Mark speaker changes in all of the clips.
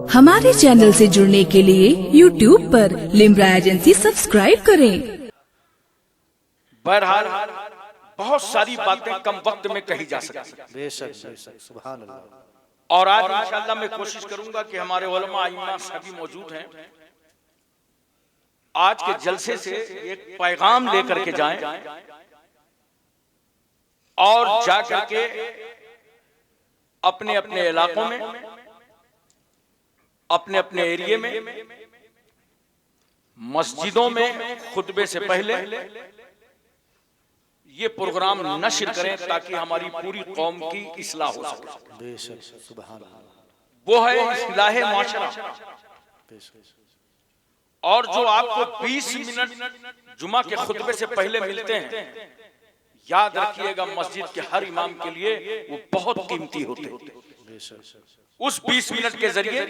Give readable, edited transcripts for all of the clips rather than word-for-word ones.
Speaker 1: हमारे चैनल से जुड़ने के लिए YouTube पर लिम्रा एजेंसी सब्सक्राइब करें।
Speaker 2: बहरहाल बहुत सारी बातें कम वक्त में कही जा सकती हैं।
Speaker 3: बेशक बेशक सुभान अल्लाह।
Speaker 2: और आज इंशाअल्लाह मैं कोशिश करूंगा कि हमारे उलमा इमाम सभी मौजूद हैं, आज के जलसे से एक पैगाम लेकर के जाएं और जाकर के अपने अपने इलाकों में, अपने अपने एरिया में, मस्जिदों में खुतबे से पहले ये प्रोग्राम नश्र करें ताकि हमारी पूरी कौम की इस्लाह हो सके।
Speaker 3: बेशक सुभान अल्लाह।
Speaker 2: वो है इस्लाह माशरा। और जो आपको 20 मिनट जुमा के खुतबे से पहले मिलते हैं, याद रखिएगा मस्जिद के हर इमाम के लिए वो बहुत कीमती होते हैं। उस 20 मिनट के जरिए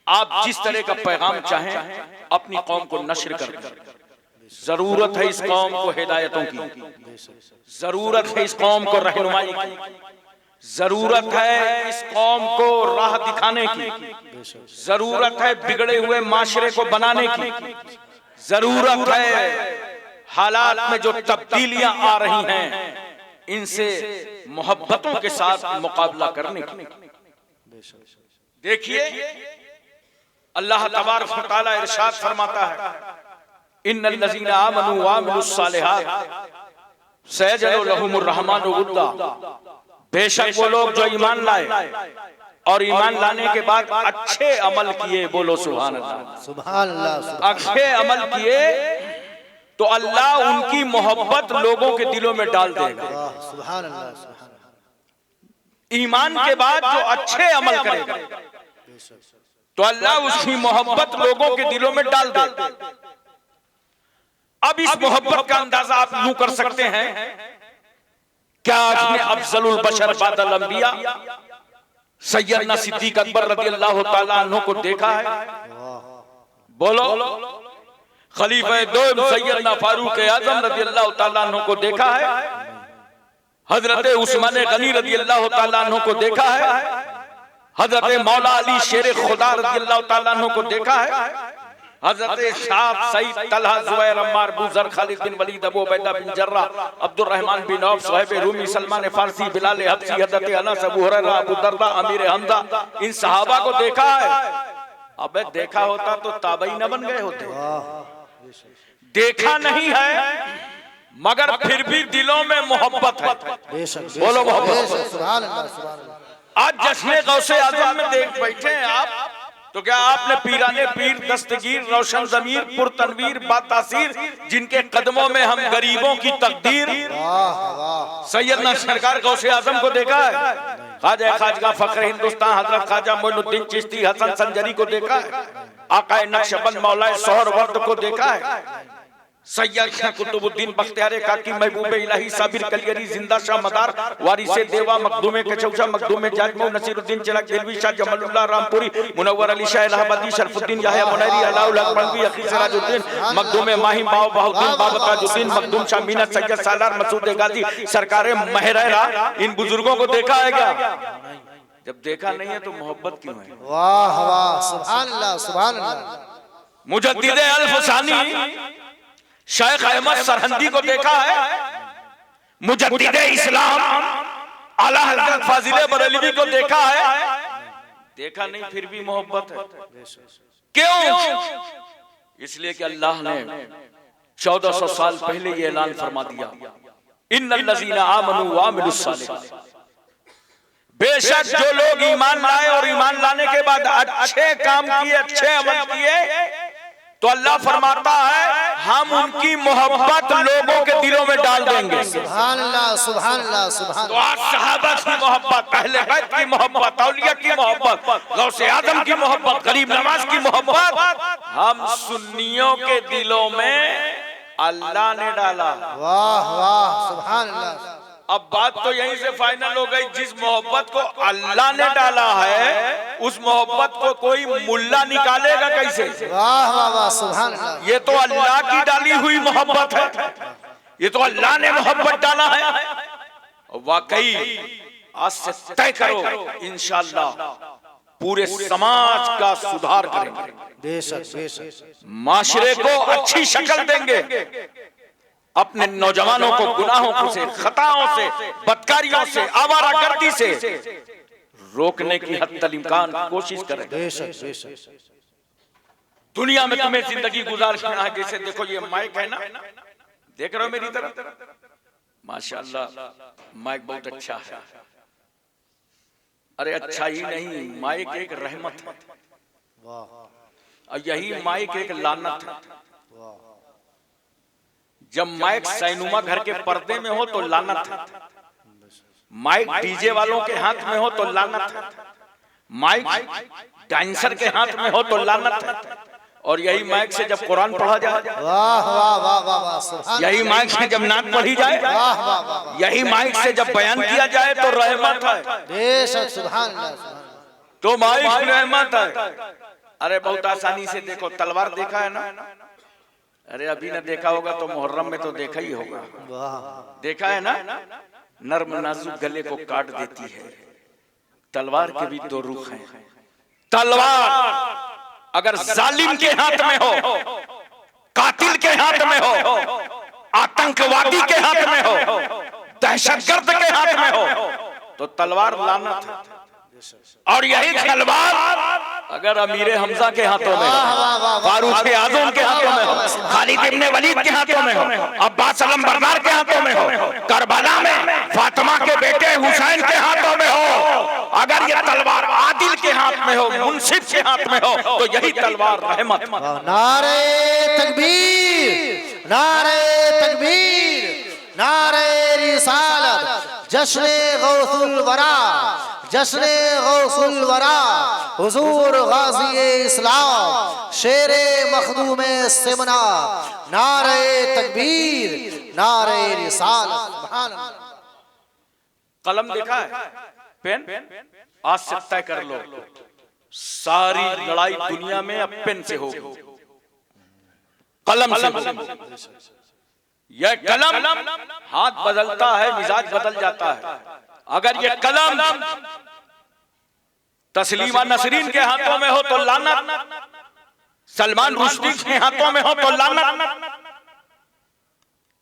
Speaker 2: आप जिस तरह का पैगाम चाहें अपनी कौम को नश्र कर दें। जरूरत है इस कौम को हिदायतों की, जरूरत है इस कौम को रहनुमाई की, जरूरत है इस कौम को राह दिखाने की, जरूरत है बिगड़े हुए माशरे को बनाने की, जरूरत है हालात में जो तब्दीलियां आ रही हैं इनसे मोहब्बतों के साथ मुकाबला करने की। देखिए अल्लाह तबारक व तआला इरशाद फरमाता है, इन्नल लज़ीना आमनू व अमिलुस सालिहात सयजअलु लहुमुर रहमानु वुद्दा। बेशक वो लोग जो ईमान लाए और ईमान लाने के बाद अच्छे अमल किए, बोलो सुभान अल्लाह
Speaker 3: सुभान अल्लाह।
Speaker 2: अच्छे अमल किए तो अल्लाह उनकी मोहब्बत लोगों के दिलों में डाल देगा।
Speaker 3: सुभान अल्लाह सुभान अल्लाह।
Speaker 2: ईमान के बाद जो अच्छे अमल करेगा तो अल्लाह उसकी मोहब्बत लोगों के दिलों में डाल देगा। अब इस मोहब्बत का अंदाजा आप यूं कर सकते हैं, क्या आपने अफजलुल बशर बादल अंबिया सैयदना सिद्दीक अकबर रज़ियल्लाहु ताला अन्हु को देखा है? बोलो। खलीफा दो सैयदना फारूक आजम रज़ियल्लाहु ताला अन्हु को देखा है? हजरत उस्मान गनी रज़ियल्लाहु ताला अन्हु को देखा है? हजरत मौला अली शेर खुदा रज़ियल्लाहु ताला अन्हु को देखा है? हजरत शाह सईद तलहा जुबैर अम्मार बुजर खालिद बिन वलीद अबू उबैदा बिन जर्रा अब्दुल रहमान बिन औफ सुहैब रूमी सलमान फारसी बिलाल हबशी हजरत अनस अबू हुरैरा अबू दरदा अमीर हमजा, इन सहाबा को देखा है? अबे देखा होता तो ताबई न बन गए होते। देखा नहीं है मगर फिर भी दिलों में मोहब्बत है। बोलो मोहब्बत।
Speaker 3: सुभान अल्लाह सुभान अल्लाह।
Speaker 2: आज जश्न गौसे आजम में देख बैठे हैं आप, तो क्या आपने पीराने पीर दस्तगीर रोशन जमीर पुरतनवीर बातासीर जिनके कदमों में हम गरीबों की तकदीर सैयदना सरकार गौसे आजम को देखा है? ख्वाजा खाजगा फख्र हिंदुस्तान हजरत ख्वाजा मोइनुद्दीन चिश्ती हसन संजरी को देखा है? आकाए नक्शबंद मौलाए सोहरवर्द को देखा है? सैयद शाह कुतुबुद्दीन बख्तियार काकी महबूब इलाही साबिर कलियरी जिंदा शाह मदार वारिसे देवा मखदूमे कचौशा मखदूमे जाजमऊ नसीरुद्दीन चिराग दिलवी शाह जमालुल्लाह रामपुरी मुनव्वर अली शाह इलाहाबादी शरफुद्दीन याहया मुनैरी अलाउल अकबरवी अखी सिराजुद्दीन मखदूमे माही बाव बहुद्दीन बाबताजुद्दीन मखदूम शाह मीना सैयद सालार मसूद गाजी सरकारे महरेरा, इन बुजुर्गों को देखा है क्या? जब देखा नहीं है तो मोहब्बत क्यों है?
Speaker 3: वाह वाह सुभान अल्लाह सुभान अल्लाह।
Speaker 2: मुजद्दिद अल-फसानी शेख अहमद सरहंदी को देखा है? मुजद्दिद इस्लाम आला हजरत फाजिल बरेलवी को देखा है? देखा नहीं फिर भी मोहब्बत है। क्यों? इसलिए कि अल्लाह ने 1400 साल पहले ये ऐलान फरमा दिया, इन्नल लज़ीना आमनू व अमिलुस सालिहात। बेशक जो लोग ईमान लाए और ईमान लाने के बाद अच्छे काम किए, अच्छे अमल किए, तो अल्लाह फरमाता है हम उनकी मोहब्बत लोगों के दिलों में डाल देंगे।
Speaker 3: सुभान अल्लाह सुभान अल्लाह सुभान।
Speaker 2: तो आज सहाबा की मोहब्बत, अहले बैत की मोहब्बत, औलिया की मोहब्बत, गौसे आजम की मोहब्बत, गरीब नवाज की मोहब्बत हम सुन्नियों के दिलों में अल्लाह ने डाला।
Speaker 3: वाह वाह सुभान अल्लाह।
Speaker 2: अब बात तो यहीं से फाइनल हो गई, जिस मोहब्बत को अल्लाह ने डाला है उस मोहब्बत को कोई मुल्ला निकालेगा कैसे?
Speaker 3: वाह वाह वाह सुभान अल्लाह।
Speaker 2: ये तो अल्लाह की डाली हुई मोहब्बत है, ये तो अल्लाह ने मोहब्बत डाला है। वाकई आज से तय करो, इंशाअल्लाह पूरे समाज का सुधार करेंगे,
Speaker 3: बेशक बेशक,
Speaker 2: माशरे को अच्छी शक्ल देंगे, अपने नौजवानों को गुनाहों से, खताओं से, बदकारियों से, आवारागर्दी से रोकने की हद तक इम्कान कोशिश करें।
Speaker 3: बेशक बेशक।
Speaker 2: दुनिया में तुम्हें जिंदगी गुजारना है, जैसे देखो ये माइक है ना, देख रहे हो मेरी तरफ, माशाअल्लाह माइक बहुत अच्छा है। अरे अच्छा ही नहीं, माइक एक रहमत है और यही माइक एक लानत है। जब माइक सैनुमा घर के पर्दे में हो तो लानत है, माइक डीजे वालों के हाथ में हो तो लानत है, माइक डांसर के हाथ में हो तो लानत है, और यही माइक से जब कुरान पढ़ा जाए,
Speaker 3: वाह वाह वाह वाह वाह,
Speaker 2: यही माइक से जब नात पढ़ी जाए,
Speaker 3: वाह वाह वाह,
Speaker 2: यही माइक से जब बयान किया जाए तो रहमत है।
Speaker 3: बेशक, सुभान अल्लाह,
Speaker 2: तो माइक रहमत है। अरे बहुत आसानी से देखो, तलवार देखा है ना, अरे अभी ना देखा होगा तो मुहर्रम में तो देखा ही होगा, देखा है ना, नर्म नाजुक गले को काट देती है। तलवार के भी दो रुख हैं। तलवार अगर जालिम के हाथ में हो, कातिल के हाथ में हो, आतंकवादी के हाथ में हो, दहशतगर्द के हाथ में हो, तो तलवार लानत है। और यही तलवार अगर अमीर हमजा के हाथों में हो, फारूक आजम के हाथों में हो, खालिद इब्ने वलीद के हाथों में हो, अब्बास अलम बरदार के हाथों में हो, करबला में फातिमा के बेटे हुसैन के हाथों में हो, अगर ये तलवार आदिल के हाथ में हो, मुंसिफ के हाथ में हो, तो यही तलवार रहमत।
Speaker 3: नारे तकबीर, नारे तकबीर, नारे रिसालत, जश्न गौसुल वरा, जश्न गौसुल वरा, हुजूर गाज़ी इस्लाम, शेरे मखदूमे सिमना, नारे तकबीर, नारे रिसालत, सुभान अल्लाह।
Speaker 2: कलम देखा है, पेन, आज से तय कर लो सारी लड़ाई दुनिया में अब पेन से होगी, कलम से होगी। यह कलम हाथ बदलता है, मिजाज बदल जाता है। अगर ये कलम तस्लीमा नसरीन के हाथों में हो तो लानत, सलमान रुश्दी के हाथों में हो तो लानत,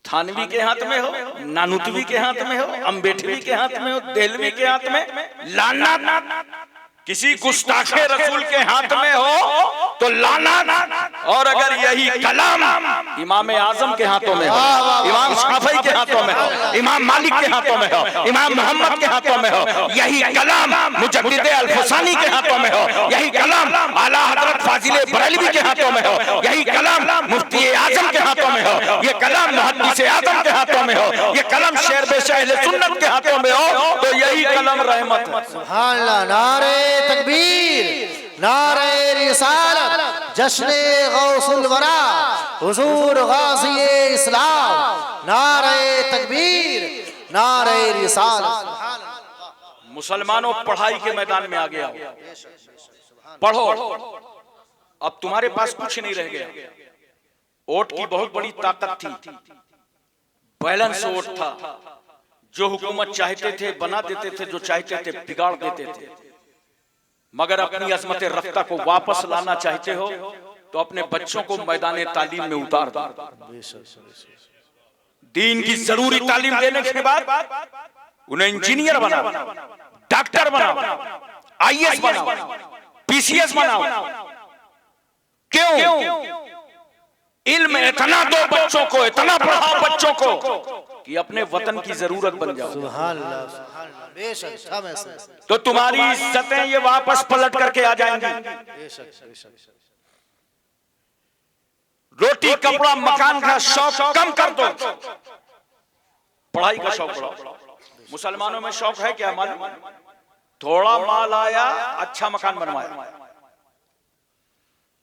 Speaker 2: थानवी के हाथ में हो, नानुतवी के हाथ में हो, अम्बेडवी के हाथ में हो, देहलवी के हाथ में लानत, किसी गुस्ताखे रसूल के हाथ में हो तो लानत। और अगर यही कलम इमाम आजम के हाथों में हो, इमाम शाफई के हाथों में हो, इमाम मालिक के हाथों में हो, इमाम मोहम्मद के हाथों में हो, यही कलम मुजद्दिद अल-फसानी के हाथों में हो, यही कलम आला हजरत फाजिल बरेलवी के हाथों में हो, यही कलम मुफ्ती आजम के हाथों में हो, ये कलम मुहद्दिस आजम के हाथों में हो, ये कलम शेर बेशा अहले सुन्नत के हाथों में हो, तो यही कलम रहमत है।
Speaker 3: सुभान अल्लाह, नारे तकबीर, नारे रिसालत, जश्न गौसुल वरा, हुजूर गाज़ी इस्लाम, नारे तकबीर, नारे रिसालत।
Speaker 2: मुसलमानों पढ़ाई के मैदान में आ गया, पढ़ो, अब तुम्हारे पास कुछ नहीं रह गया। वोट की बहुत बड़ी ताकत थी, बैलेंस वोट था, जो हुकूमत चाहते थे बना देते थे, जो चाहते थे बिगाड़ देते थे। मगर अपनी अजमत रफ्ता को वापस लाना चाहते हो तो अपने बच्चों को मैदान तालीम में उतार दो। दीन की जरूरी तालीम देने के बाद उन्हें इंजीनियर बनाओ, डॉक्टर बनाओ, आईएएस बनाओ, पीसीएस बनाओ। क्यों? इल्म इतना दो बच्चों को, इतना पढ़ाओ बच्चों को कि अपने वतन की जरूरत बन जाओ।
Speaker 3: सुभान अल्लाह, सुभान अल्लाह, बेशक,
Speaker 2: तो तुम्हारी इज्जतें ये वापस पलट करके आ जाएंगी। रोटी कपड़ा मकान का शौक कम कर दो, पढ़ाई का शौक बढ़ाओ। मुसलमानों में शौक है क्या मालूम? थोड़ा माल आया अच्छा मकान बनवाया,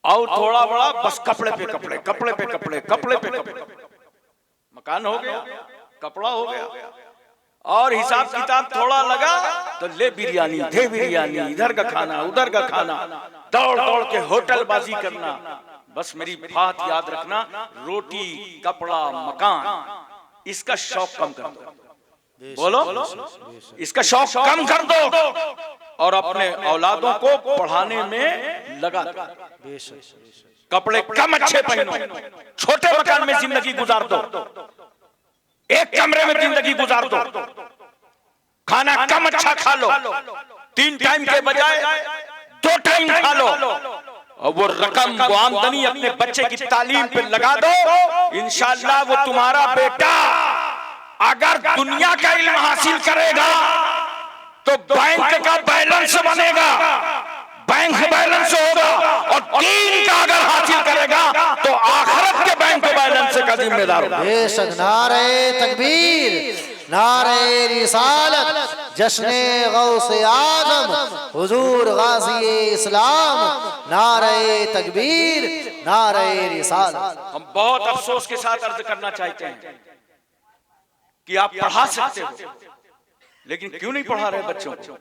Speaker 2: और थोड़ा बड़ा बस कपड़े पे कपड़े, कपड़े पे कपड़े, कपड़े पे कपड़े। मकान हो गया, कपड़ा हो गया, और हिसाब किताब थोड़ा लगा तो ले बिरयानी, दे बिरयानी, इधर का खाना उधर का खाना, दौड़ दौड़ के होटल बाजी करना। बस मेरी बात याद रखना, रोटी कपड़ा मकान इसका शौक कम कर दो। बोलो, इसका शौक कम कर दो और अपने औलादों को पढ़ाने में लगा दो। कपड़े कम अच्छे पहनो, छोटे मकान में जिंदगी गुजार दो, एक कमरे में जिंदगी गुजार दो, खाना कम अच्छा खा लो, 3 टाइम के बजाय 2 टाइम खा लो, और वो रकम, वो आमदनी अपने बच्चे की तालीम पे लगा दो। इंशाअल्लाह वो तुम्हारा बेटा अगर दुनिया का इल्म हासिल करेगा तो बैंक का बैलेंस बनेगा, बैंक बैलेंस होगा, और दीन का अगर हासिल करेगा तो आखिरत के बैंक बैलेंस का जिम्मेदार होगा।
Speaker 3: बेशक। नारे तकबीर, नारे रिसालत, जश्ने गौसे आजम हुजूर गाज़ी इस्लाम, नारे तकबीर, नारे रिसालत।
Speaker 2: हम बहुत अफसोस के साथ अर्ज करना चाहते हैं कि आप पढ़ा सकते हो, लेकिन क्यों नहीं पढ़ा रहे बच्चों को?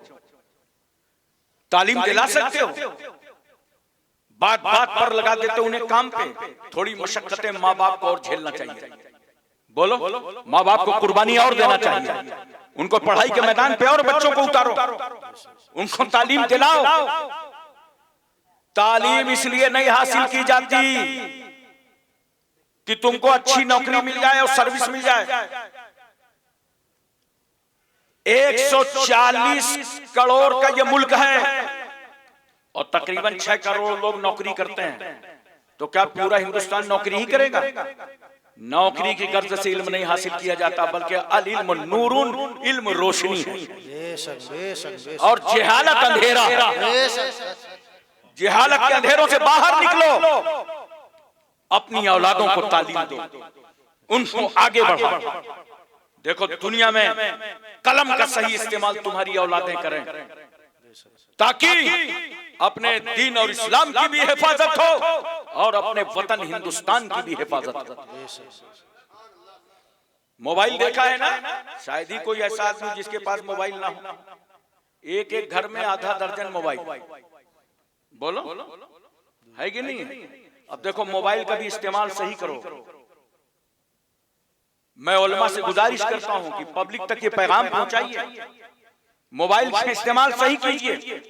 Speaker 2: तालीम दिला सकते हो, बात बात पर लगा देते हो उन्हें काम पे। थोड़ी मशक्कतें माँ बाप को और झेलना चाहिए। बोलो, माँ बाप को कुर्बानी और देना चाहिए, उनको पढ़ाई के मैदान पे और बच्चों को उतारो, उनको तालीम दिलाओ। तालीम इसलिए नहीं हासिल की जाती कि तुमको अच्छी नौकरी मिल जाए और सर्विस मिल जाए। 140 करोड़ का ये मुल्क है और तकरीबन 6 करोड़ लोग नौकरी करते हैं, तो क्या पूरा हिंदुस्तान नौकरी ही करेगा? नौकरी की गर्ज से इल्म नहीं हासिल किया जाता, बल्कि अल इल्म नूरुन, इल्म रोशनी है,
Speaker 3: बेशक बेशक बेशक।
Speaker 2: और जहालत अंधेरा। जहालत के अंधेरों से बाहर निकलो, अपनी औलादों को तालीम दो, उनको आगे बढ़ाओ। देखो दुनिया में कलम का सही इस्तेमाल तुम्हारी औलादें करें, ताकि अपने दीन और इस्लाम की भी हिफाजत हो और अपने वतन हिंदुस्तान की भी हिफाजत हो। मोबाइल देखा है ना? शायद ही कोई ऐसा आदमी जिसके पास मोबाइल ना हो। एक एक घर में आधा दर्जन मोबाइल। बोलो, है कि नहीं है? अब देखो मोबाइल का भी इस्तेमाल सही करो। मैं उलमा से गुजारिश करता हूं कि पब्लिक तक ये पैगाम पहुंचाइए। मोबाइल का इस्तेमाल सही कीजिए,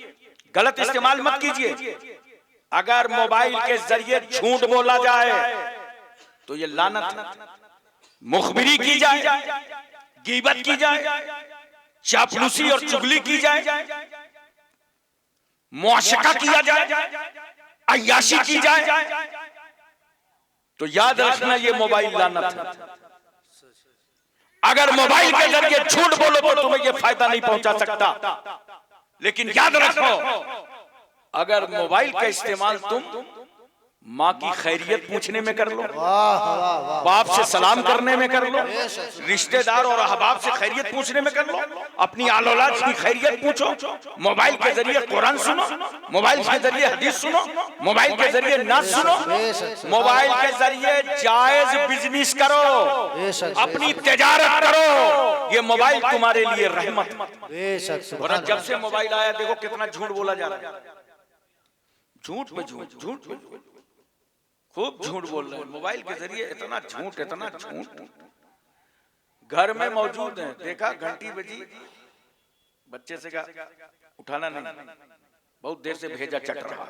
Speaker 2: गलत इस्तेमाल मत कीजिए। अगर मोबाइल के जरिए झूठ बोला जाए तो ये लानत है। मुखबिरी की जाए, गीबत की जाए, चापलूसी और चुगली की जाए, मुआशका किया जाए, अय्याशी की जाए, तो याद रखना ये मोबाइल लानत है। अगर मोबाइल के जरिए झूठ बोलो तो तुम्हें ये फायदा नहीं पहुंचा सकता, लेकिन याद रखो अगर मोबाइल का इस्तेमाल तुम माँ की खैरियत पूछने में कर लो, बाप से सलाम करने में कर लो, रिश्तेदार और अहबाब से खैरियत पूछने में कर लो, अपनी आल औलाद की खैरियत पूछो, मोबाइल के जरिए कुरान सुनो, मोबाइल के जरिए हदीस सुनो, मोबाइल के जरिए नाच सुनो, मोबाइल के जरिए जायज बिजनेस करो, अपनी तिजारत करो। ये मोबाइल तुम्हारे लिए रहमत। और जब से मोबाइल आया देखो कितना झूठ बोला जा रहा है, झूठ पे झूठ, झूठ पे झूठ, खूब झूठ बोल रहे हैं मोबाइल के जरिए। इतना झूठ, इतना झूठ। घर में मौजूद है, देखा घंटी बजी, बच्चे से कहा उठाना नहीं, बहुत देर से भेजा चट रहा।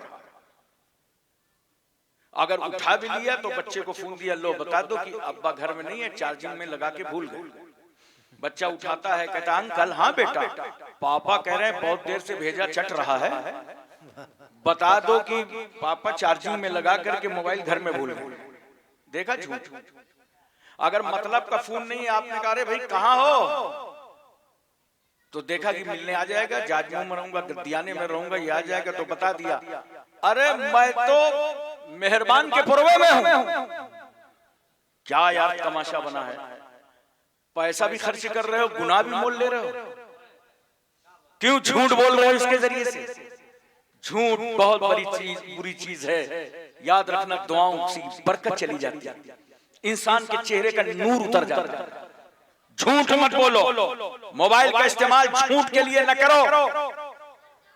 Speaker 2: अगर उठा भी लिया तो बच्चे को फोन दिया, लो बता दो कि अब्बा घर में नहीं है, चार्जिंग में लगा के भूल गए। बच्चा उठाता है, कहता अंकल हाँ बेटा, पापा कह रहे हैं बहुत देर से भेजा चट रहा है, बता दो कि पापा चार्जिंग में लगा करके मोबाइल घर में भूल गए। देखा झूठ। अगर मतलब का फोन नहीं है, आपने कहा रे भाई कहाँ हो, तो देखा कि मिलने आ जाएगा, जाजमऊ में रहूंगा, गद्दियाने में रहूंगा, ये आ जाएगा, तो बता दिया अरे मैं तो मेहरबान के पुरवे में हूं। क्या यार तमाशा बना है, पैसा भी खर्च कर रहे हो, गुनाह भी मोल ले रहे हो, क्यों झूठ बोल रहे हो इसके जरिए से? झूठ बहुत बड़ी चीज, बुरी चीज है। याद रखना दुआओं की बरकत चली जाती है, इंसान के चेहरे का नूर उतर जाता है। झूठ मत बोलो, मोबाइल का इस्तेमाल झूठ के लिए न करो।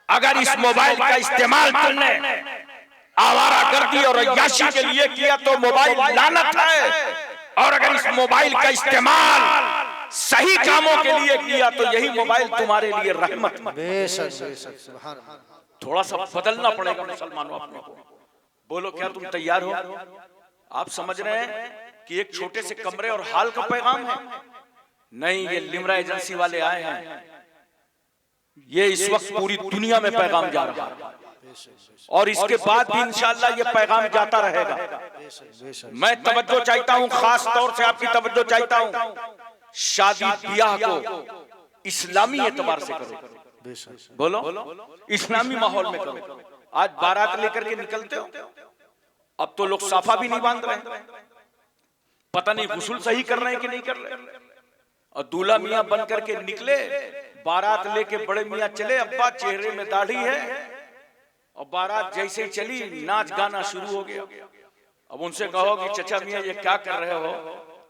Speaker 2: अगर इस मोबाइल का इस्तेमाल तुमने आवारागर्दी और अय्याशी के लिए किया तो मोबाइल लानत है, और अगर इस मोबाइल का इस्तेमाल सही कामों के लिए किया तो यही मोबाइल तुम्हारे लिए रहमत।
Speaker 3: बेशक बेशक सुभान अल्लाह।
Speaker 2: थोड़ा सा बदलना पड़ेगा मुसलमानों अपने को। बोलो क्या तुम तैयार हो? आप समझ रहे हैं कि एक छोटे से कमरे और हाल का पैगाम है? नहीं, ये लिम्रा एजेंसी वाले आए हैं, ये इस वक्त पूरी दुनिया में पैगाम जा रहा है और इसके बाद भी इंशाअल्लाह ये पैगाम जाता रहेगा। मैं तवज्जो चाहता हूँ, खास तौर से आपकी तवज्जो चाहता हूँ, शादी ब्याह को इस्लामी एतबार से करो। बोलो, इस्लामी माहौल में करो। आज बारात लेकर के निकलते हो, अब तो लोग साफा भी नहीं बांध रहे, पता नहीं गुस्ल सही कर रहे हैं कि नहीं कर रहे। और दूल्हा मियां बन करके निकले, बारात लेके बड़े मियां चले, अब्बा चेहरे में दाढ़ी है, और बारात जैसे ही चली नाच गाना शुरू हो गया। अब उनसे कहो कि चचा मियां ये क्या कर रहे हो,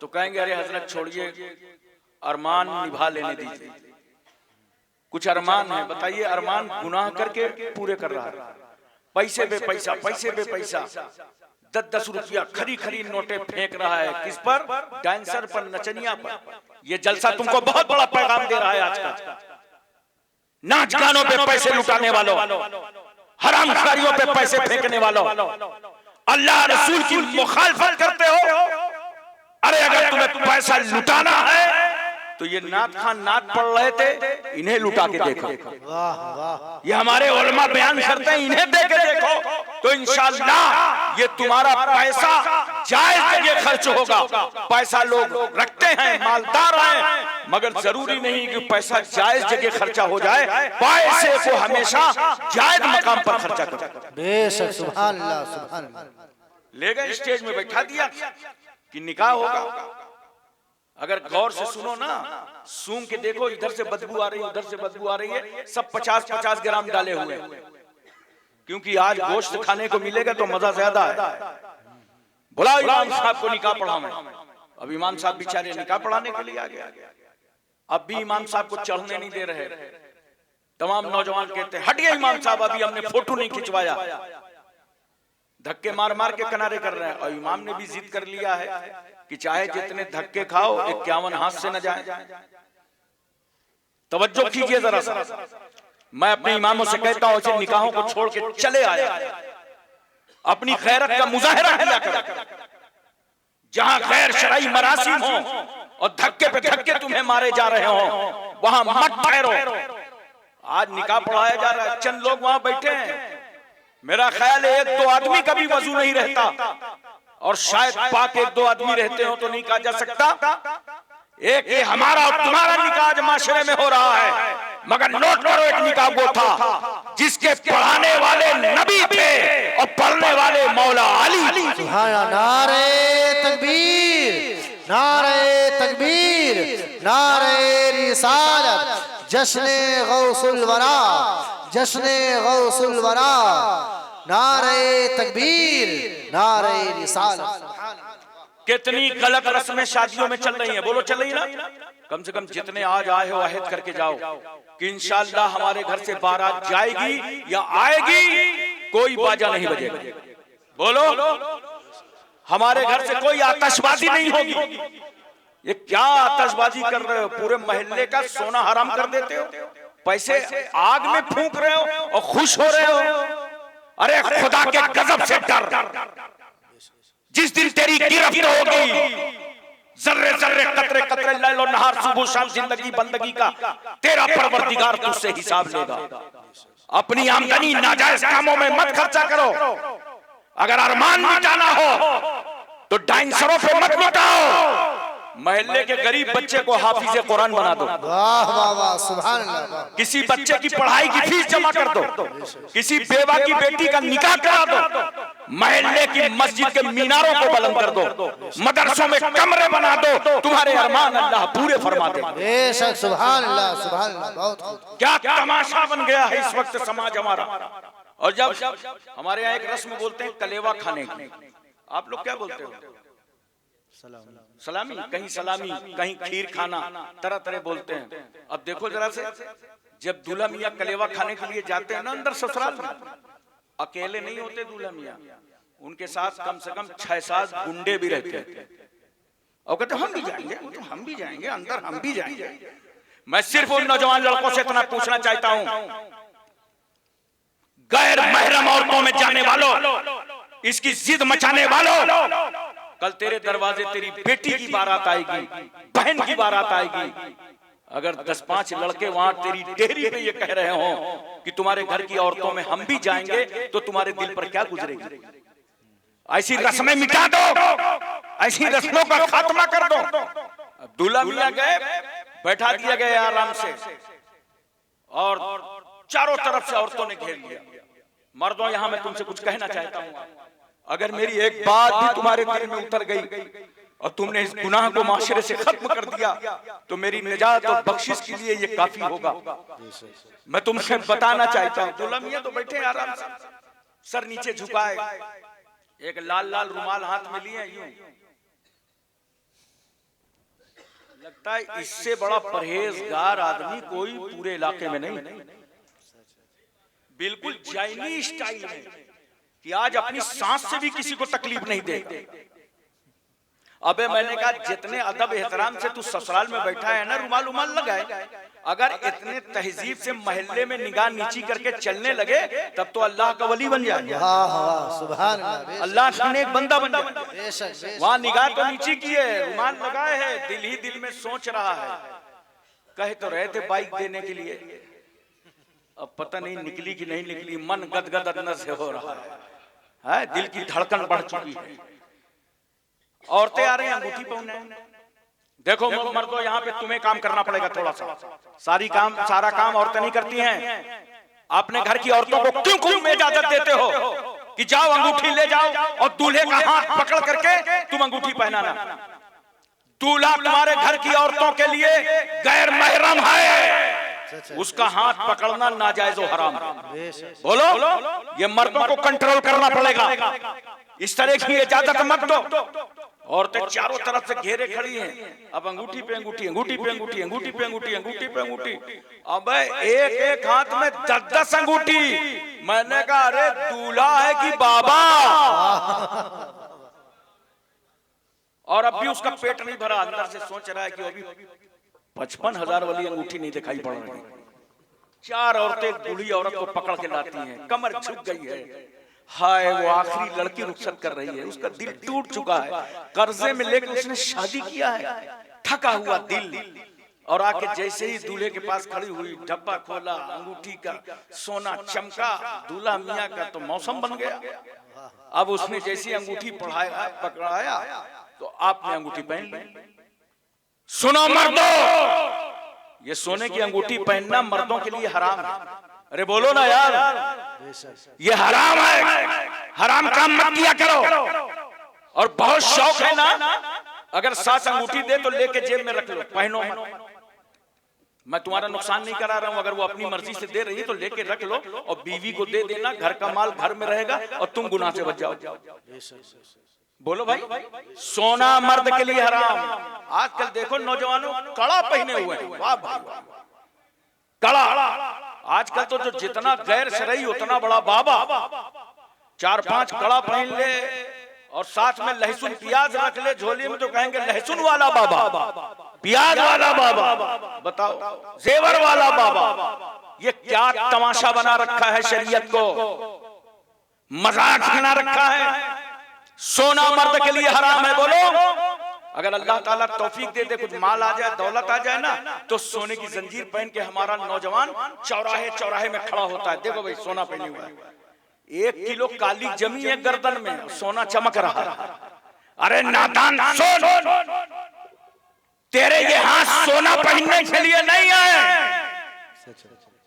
Speaker 2: तो कहेंगे अरे हजरत छोड़िए, अरमान निभा लेने दीजिए। कुछ अरमान है, बताइए, अरमान गुनाह करके पूरे कर रहा है। पैसे बे पैसा, पैसे बे पैसा, 10-10 रुपया खरी खरी नोटे फेंक रहा है। किस पर? डांसर पर, नचनिया पर। ये जलसा तुमको बहुत बड़ा पैगाम दे रहा है आज का। नाच गानों पे पैसे लुटाने वालों, हरामखोरियों पे पैसे फेंकने वालों, अल्लाह रसूल की मुखालफत करते हो। अरे अगर तुम्हें पैसा लुटाना है तो ये नात खान नात पढ़ रहे थे, इन्हें लुटा के देखो।
Speaker 3: वाह वाह।
Speaker 2: ये हमारे उलमा बयान करते हैं, इन्हें दे के देखो तो इंशाअल्लाह ये तुम्हारा पैसा जायज जगह खर्च होगा। पैसा लोग रखते हैं, मालदार हैं, मगर जरूरी नहीं कि पैसा जायज जगह खर्चा हो जाए। पैसे को हमेशा जायज मकाम पर खर्चा करो।
Speaker 3: बेशक सुभान अल्लाह सुभान अल्लाह।
Speaker 2: ले गए स्टेज में बैठा दिया कि निकाह होगा। अगर गौर से सुनो ना, सूंघ के देखो, इधर से बदबू आ रही है, उधर से बदबू आ रही है, सब 50-50 ग्राम डाले हुए, क्योंकि आज गोश्त खाने को मिलेगा तो मजा ज्यादा है। बुलाओ इमाम साहब को, निकाह पढ़ाओ। अब इमाम साहब बेचारे निकाह पढ़ाने के लिए आ गया। अब भी इमाम साहब को चढ़ने नहीं दे रहे। तमाम नौजवान कहते हैं हटिए इमाम साहब, अभी हमने फोटो नहीं खिंचवाया। धक्के मार मार के किनारे कर रहे हैं। और इमाम ने भी जिद कर लिया है कि चाहे जितने धक्के खाओ 51 हाथ से न जाए। तवज्जो कीजिए जरा सा। मैं अपने इमामों से कहता हूं ऐसे निकाहों को छोड़ के चले आए, अपनी खैरत का मुजाहिरा किया करो। जहां गैर शरई मरासिम हो और धक्के पे धक्के तुम्हें मारे जा रहे हो, वहां मत ठहरो। आज निकाह पढ़ाया जा रहा है, चंद लोग वहां बैठे हैं। मेरा ख्याल है 1-2 आदमी का भी वजू नहीं रहता, और शायद पाक 1-2 आदमी रहते हो तो नहीं कहा जा सकता। एक ये हमारा और तुम्हारा निकाह आज माशरे में हो रहा है, मगर नोट करो एक निकाह वो था जिसके पढ़ाने वाले नबी थे और पढ़ने वाले मौला अली।
Speaker 3: सुभान। नारे तकबीर, नारे तकबीर, नारे रिसालत, जश्ने गौसुल वरा, जश्ने गौसुल वरा, नारे तकबीर, नारे रिसालत।
Speaker 2: कितनी गलत रस्में शादियों में चल रही हैं, बोलो चल रही ना? कम से कम जितने आज आए हो अहद करके जाओ कि इंशाअल्लाह हमारे घर से बारात जाएगी या आएगी, कोई बाजा नहीं बजेगा। बोलो, हमारे घर से कोई आतिशबाजी नहीं होगी। ये क्या आतिशबाजी कर रहे हो? पूरे मोहल्ले का सोना हराम कर देते हो, पैसे आग में फूंक रहे हो और खुश हो रहे हो। अरे खुदा के गजब से डर, जिस दिन तेरी गिरफ्त होगी, जर्रे जर्रे कतरे कतरे लैलो नहार सुबह शाम जिंदगी बंदगी का तेरा परवरदिगार तुझसे हिसाब लेगा। अपनी आमदनी नाजायज कामों में मत खर्चा करो। अगर अरमान मिटाना हो तो डांसरों पे मत मिटाओ। महल्ले के गरीब बच्चे को हाफिज कुरान बना दो।
Speaker 3: वाह वाह वाह सुभान अल्लाह।
Speaker 2: किसी बच्चे की पढ़ाई की फीस जमा कर दो, किसी बेवा की बेटी का निकाह करा दो, महल्ले की मस्जिद के मीनारों को बुलंद कर दो, मदरसों में कमरे बना दो। तुम्हारे अरमान अल्लाह पूरे फरमा दे।
Speaker 3: बेशक सुभान अल्लाह सुभान अल्लाह। बहुत
Speaker 2: क्या तमाशा बन गया है इस वक्त समाज हमारा। और जब हमारे यहाँ एक रस्म बोलते हैं कलेवा खाने की, आप लोग क्या बोलते हो? सलामी, कहीं सलामी, कहीं खीर खाना, तरह तरह बोलते हैं। अब देखो जरा से, जब दूल्हा मियाँ कलेवा खाने के लिए जाते हैं ना अंदर ससुराल में, अकेले नहीं होते दूल्हा मियाँ, उनके साथ कम से कम 6-7 गुंडे भी रहते हैं। और कहते हम भी जाएंगे, हम भी जाएंगे अंदर, हम भी जाएंगे। मैं सिर्फ उन नौजवान लड़कों से इतना पूछना चाहता हूं, गैर महरम औरतों में जाने वालों, इसकी जिद मचाने वालों, कल तेरे दरवाजे तेरी बेटी की बारात आएगी, बहन की बारात आएगी। अगर 10-5 लड़के वहां तेरी डेहरी पे ये कह रहे हो कि तुम्हारे घर की औरतों में हम भी जाएंगे, तो तुम्हारे दिल पर क्या गुजरेगी? ऐसी रस्में मिटा दो, ऐसी रस्मों का खात्मा कर दो। दूल्हा मियां गए, बैठा दिया गया आराम से, और चारों तरफ से औरतों ने घेर लिया। मर्दों, यहां मैं तुमसे कुछ कहना चाहता हूं, अगर मेरी एक बात भी तुम्हारे दिल में उतर गई और तुमने इस गुनाह को माशरे से खत्म कर दिया, तो मेरी निजात और बख्शिश के लिए ये काफी होगा। मैं तुमसे बताना चाहता हूं। दूल्हा मियां तो बैठे आराम से, सर नीचे झुकाए, एक लाल लाल रुमाल हाथ में लिए, यूं लगता है इससे बड़ा परहेजगार आदमी कोई पूरे इलाके में नहीं। बिल्कुल जैनी स्टाइल में कि आज अपनी सांस से भी किसी को तकलीफ नहीं दे। अबे मैंने कहा जितने अदब एहतराम से तू ससुराल में बैठा है ना, रुमाल उमाल लगाए, अगर इतने तहजीब से मोहल्ले में निगाह नीची करके चलने लगे, तब तो अल्लाह का वली बन जाए।
Speaker 3: सुभान अल्लाह,
Speaker 2: अल्लाह ने एक बंदा बन जाए। वहां निगाह तो नीची की है, रुमाल लगाए है, दिल ही दिल में सोच रहा है। कहे तो रहे थे बाइक देने के लिए, अब पता नहीं निकली कि नहीं निकली। मन गदगद अंदर से हो रहा है, दिल की धड़कन बढ़ चुकी है। औरतें आ रही हैं अंगूठी पहनने। देखो मर्दों, यहाँ पे तुम्हें काम करना पड़ेगा थोड़ा सा। सारा काम औरतें नहीं करती हैं। अपने घर की औरतों को क्यों खुद में इजाजत देते हो कि जाओ अंगूठी ले जाओ और दूल्हे का हाथ पकड़ करके तुम अंगूठी पहनाना? दूल्हा तुम्हारे घर की औरतों के लिए गैर महरम है, उसका हाथ पकड़ना नाजायज और हराम है। बोलो, ये मर्दों को कंट्रोल करना पड़ेगा, इस तरह की इजाजत मत दो। औरतें चारों तरफ से घेरे खड़ी हैं, अब अंगूठी पे अंगूठी, अंगूठी पे अंगूठी, अंगूठी पे अंगूठी, अंगूठी पे अंगूठी। अब एक एक हाथ में 10-10 अंगूठी। मैंने कहा अरे दूल्हा है कि बाबा? और अब भी उसका पेट नहीं भरा, अंदर से सोच रहा है कि अभी 55,000 वाली अंगूठी नहीं दिखाई पड़ रही। 4 औरतें बूढ़ी औरत को पकड़ के लाती हैं, कमर झुक गई है। हाय, वो आखिरी लड़की रुखसत कर रही है, उसका दिल टूट चुका है, कर्जे में लेकर उसने शादी किया है, थका हुआ दिल। और आके जैसे ही दूल्हे के पास खड़ी हुई, डब्बा खोला, अंगूठी का सोना चमका, दूल्हा मियां का तो मौसम बन गया। अब उसने जैसी अंगूठी पकड़ाया तो आपने अंगूठी पहन ली। सुनो मर्दों, ये सोने की अंगूठी पहनना मर्दों के लिए हराम है। अरे बोलो ना यार, ये हराम है, हराम काम मत किया करो। और बहुत शौक है ना, अगर सास अंगूठी दे तो लेके जेब में रख लो, पहनो मत। मैं तुम्हारा नुकसान नहीं करा रहा हूं, अगर वो अपनी मर्जी से दे रही है तो लेके रख लो, और बीवी को दे देना, घर का माल घर में रहेगा और तुम गुनाह से बच जाओ। बोलो भाई, सोना मर्द के लिए हराम। आजकल देखो नौजवानों कड़ा पहने हुए हैं, वाह भाई वाह, कड़ा। आजकल तो जो जितना गैर शरई उतना बड़ा बाबा। 4-5 कड़ा पहन ले और साथ में लहसुन प्याज रख ले झोली में, तो कहेंगे लहसुन वाला बाबा, प्याज वाला बाबा, बताओ जेवर वाला बाबा। ये क्या तमाशा बना रखा है, शरीयत को मजाक बना रखा है। सोना मर्द के लिए हराम है। बोलो, अगर अल्लाह ताला तौफीक दे दे, कुछ माल आ जाए, दौलत आ जाए ना, तो सोने की जंजीर पहन के हमारा नौजवान चौराहे चौराहे में खड़ा होता है। देखो भाई, सोना पहने हुआ है, 1 किलो काली जमी है गर्दन में, सोना चमक रहा है। अरे नादान, सोन, तेरे ये हाथ सोना पहनने के लिए नहीं है,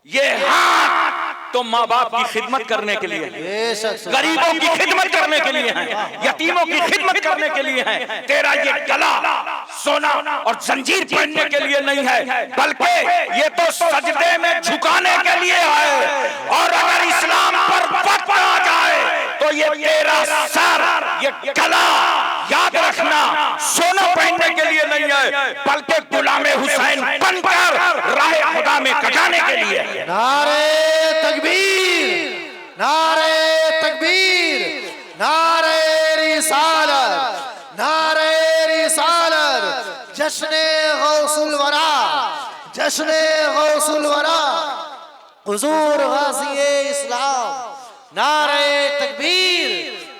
Speaker 2: ये हाथ तो माँ बाप की खिदमत करने के लिए है, गरीबों की खिदमत करने के लिए है, यतीमों की खिदमत करने के लिए है। तेरा ये गला सोना और जंजीर पहनने के लिए नहीं है, बल्कि ये तो सजदे में झुकाने के लिए है। और अगर इस्लाम पर वक्त आ जाए तो ये तेरा सर, ये गला, याद रखना, सोना पहनने के लिए नहीं है, बल्कि गुलामे हुसैन बनकर राहे खुदा में कटाने के लिए है।
Speaker 3: नारे तकबीर, नारे तकबीर, नारे रिसालत, नारे रिसालत। जश्ने गौसुल वरा, जश्ने गौसुल वरा, हुजूर गाज़िए इस्लाम, नारे तकबीर,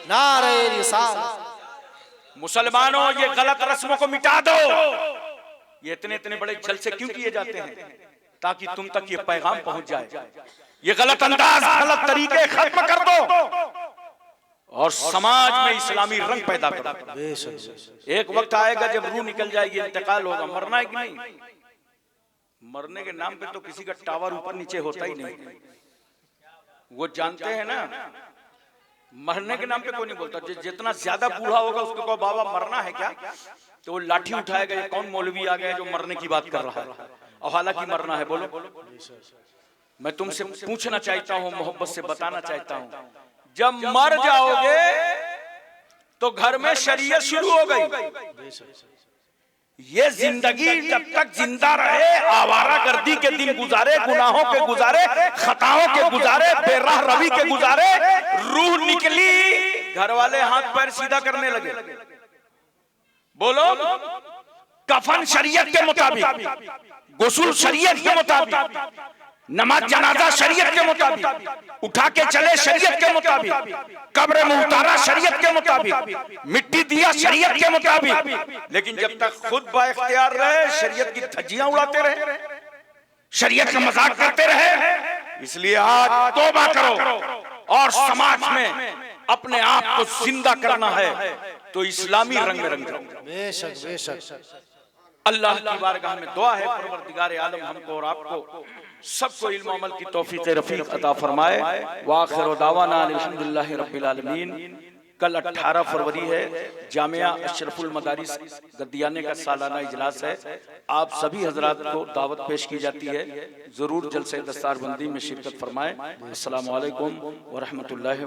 Speaker 3: नारे रिसालत।
Speaker 2: मुसलमानों, ये गलत रस्मों को मिटा दो। ये इतने इतने बड़े जलसे क्यों किए जाते हैं? ताकि तुम तक ये पैगाम पहुंच जाए। ये गलत अंदाज, गलत तरीके खत्म कर दो और समाज में इस्लामी रंग पैदा करो। एक वक्त आएगा जब रूह निकल जाएगी, इंतकाल होगा, मरना है कि नहीं? मरने के नाम पे तो किसी का टावर ऊपर नीचे होता ही नहीं। वो जानते हैं ना, मरने के नाम पे कोई नहीं बोलता। जितना ज्यादा बूढ़ा होगा उसको कहो बाबा मरना है क्या, तो वो लाठी उठाएगा, ये कौन मौलवी आ गया जो मरने की बात कर रहा है? और हालांकि मरना है। बोलो, मैं तुमसे पूछना चाहता हूँ, मोहब्बत से बताना चाहता हूँ, जब मर जाओगे तो घर में शरीयत शुरू हो गई। ये जिंदगी जब तक जिंदा रहे, आवारागर्दी के दिन गुजारे, गुनाहों के गुजारे, खताओं के गुजारे, बेराह रवी के गुजारे, रूह निकली, घर वाले हाथ पैर सीधा करने लगे। बोलो, कफन शरीयत के मुताबिक, गुस्ल शरीयत के मुताबिक, नमाज जनाजा शरीयत के मुताबिक, उठा के चले शरीयत के मुताबिक, कब्र में उतारा शरीयत के मुताबिक, मिट्टी दिया शरीयत के मुताबिक। लेकिन जब तक खुद बाइख्तियार रहे, शरीयत की धज्जियां उड़ाते रहे, शरीयत का मजाक करते रहे। इसलिए आज तौबा करो और समाज में अपने आप को जिंदा करना है तो इस्लामी रंग में रंग दो।
Speaker 3: बेशक बेशक।
Speaker 2: अल्लाह की बारगाह में दुआ है, परवरदिगार आलम हमको और आपको सबको इल्म अमल की तौफीक रफीक अता फरमाए। व आखिर दावाना अल्हम्दुलिल्लाहि रब्बिल आलमीन। कल 18 फरवरी है, जामिया अशरफुल मदारिस गद्दियाने का सालाना इजलास है। आप सभी हजरात को दावत पेश की जाती है, जरूर जलसे दस्तारबंदी में शिरकत फरमाएं। अस्सलामु अलैकुम व रहमतुल्लाहि।